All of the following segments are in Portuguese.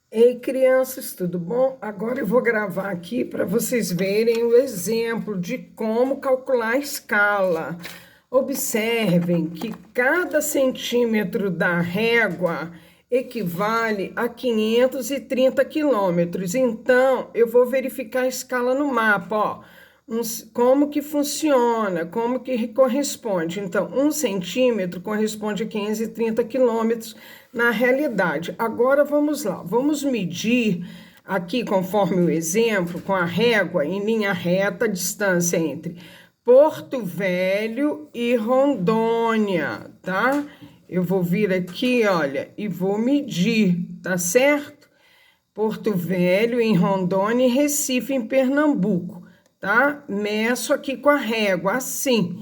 Ei, crianças, tudo bom? Agora eu vou gravar aqui para vocês verem o exemplo de como calcular a escala. Observem que cada centímetro da régua equivale a 530 quilômetros. Então, eu vou verificar a escala no mapa, ó. Como que funciona, como que corresponde. Então, 1 centímetro corresponde a 530 quilômetros na realidade. Agora vamos lá, vamos medir aqui, conforme o exemplo, com a régua em linha reta, a distância entre Porto Velho e Rondônia, tá? Eu vou vir aqui, olha, e vou medir, tá certo? Porto Velho em Rondônia e Recife em Pernambuco, tá? Meço aqui com a régua, assim.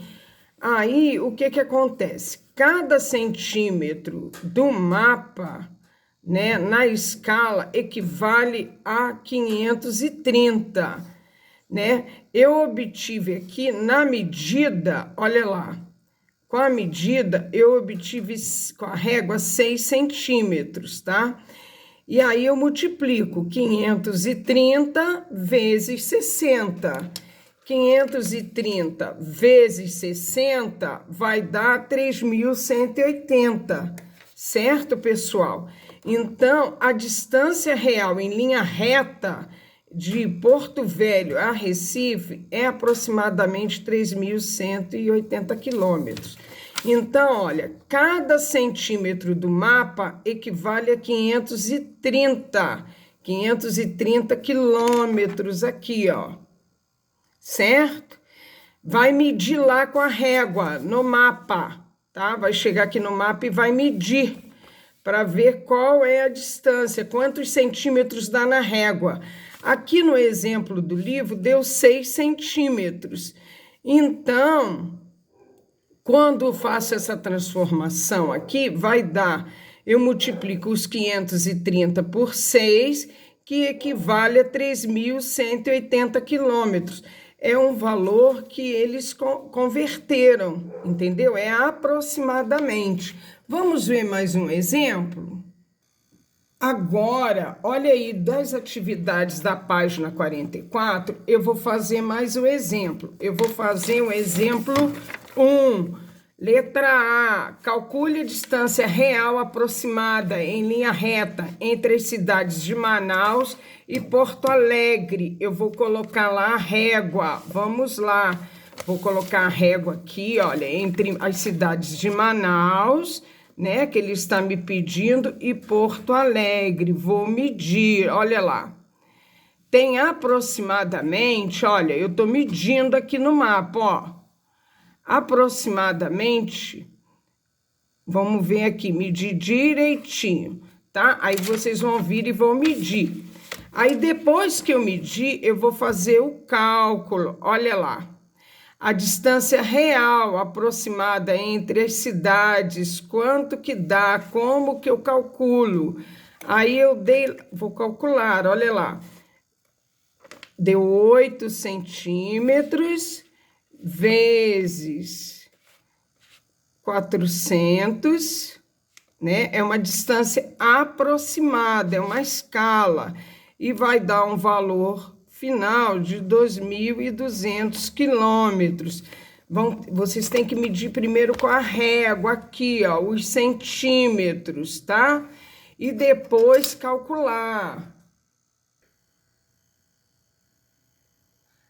Aí, o que acontece? Cada centímetro do mapa, né, na escala, equivale a 530, né? Eu obtive aqui na medida, olha lá, com a medida eu obtive com a régua 6 centímetros, tá? E aí eu multiplico 530 vezes 60. 530 vezes 60 vai dar 3.180, certo, pessoal? Então, a distância real em linha reta de Porto Velho a Recife é aproximadamente 3.180 quilômetros. Então, olha, cada centímetro do mapa equivale a 530 quilômetros aqui, ó, certo? Vai medir lá com a régua no mapa, tá? Vai chegar aqui no mapa e vai medir para ver qual é a distância, quantos centímetros dá na régua. Aqui no exemplo do livro deu 6 centímetros. Então, quando eu faço essa transformação aqui, vai dar, eu multiplico os 530 por 6, que equivale a 3.180 quilômetros. É um valor que eles converteram, entendeu? É aproximadamente. Vamos ver mais um exemplo? Agora, olha aí, das atividades da página 44, eu vou fazer mais um exemplo. Eu vou fazer o exemplo 1. Letra A. Calcule a distância real aproximada em linha reta entre as cidades de Manaus e Porto Alegre. Eu vou colocar lá a régua. Vamos lá. Vou colocar a régua aqui, olha, entre as cidades de Manaus, né, que ele está me pedindo, e Porto Alegre. Vou medir, olha lá. Tem aproximadamente, olha, eu tô medindo aqui no mapa, ó. Aproximadamente, vamos ver aqui, medir direitinho, tá? Aí vocês vão vir e vão medir. Aí depois que eu medir, eu vou fazer o cálculo, olha lá. A distância real aproximada entre as cidades, quanto que dá, como que eu calculo? Aí eu vou calcular, olha lá. Deu 8 centímetros vezes 400, né? É uma distância aproximada, é uma escala, e vai dar um valor final de 2.200 quilômetros. Vocês têm que medir primeiro com a régua aqui, ó, os centímetros, tá? E depois calcular.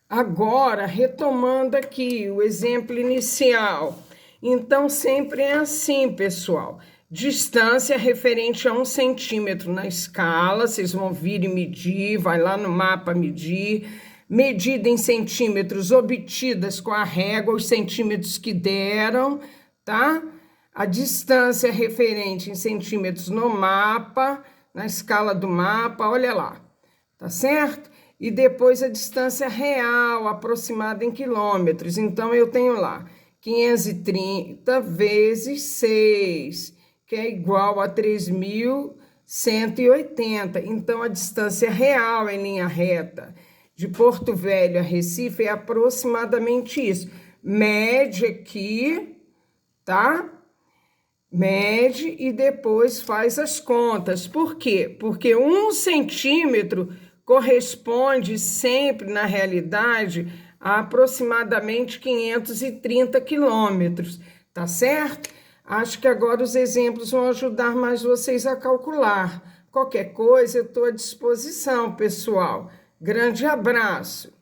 Agora, retomando aqui o exemplo inicial. Então, sempre é assim, pessoal. Distância referente a 1 centímetro na escala, vocês vão vir e medir, vai lá no mapa medir. Medida em centímetros obtidas com a régua, os centímetros que deram, tá? A distância referente em centímetros no mapa, na escala do mapa, olha lá, tá certo? E depois a distância real, aproximada em quilômetros. Então, eu tenho lá 530 vezes 6, que é igual a 3.180. Então, a distância real em linha reta de Porto Velho a Recife é aproximadamente isso. Mede aqui, tá? Mede e depois faz as contas. Por quê? Porque 1 centímetro corresponde sempre, na realidade, a aproximadamente 530 quilômetros, tá certo? Acho que agora os exemplos vão ajudar mais vocês a calcular. Qualquer coisa, eu estou à disposição, pessoal. Grande abraço!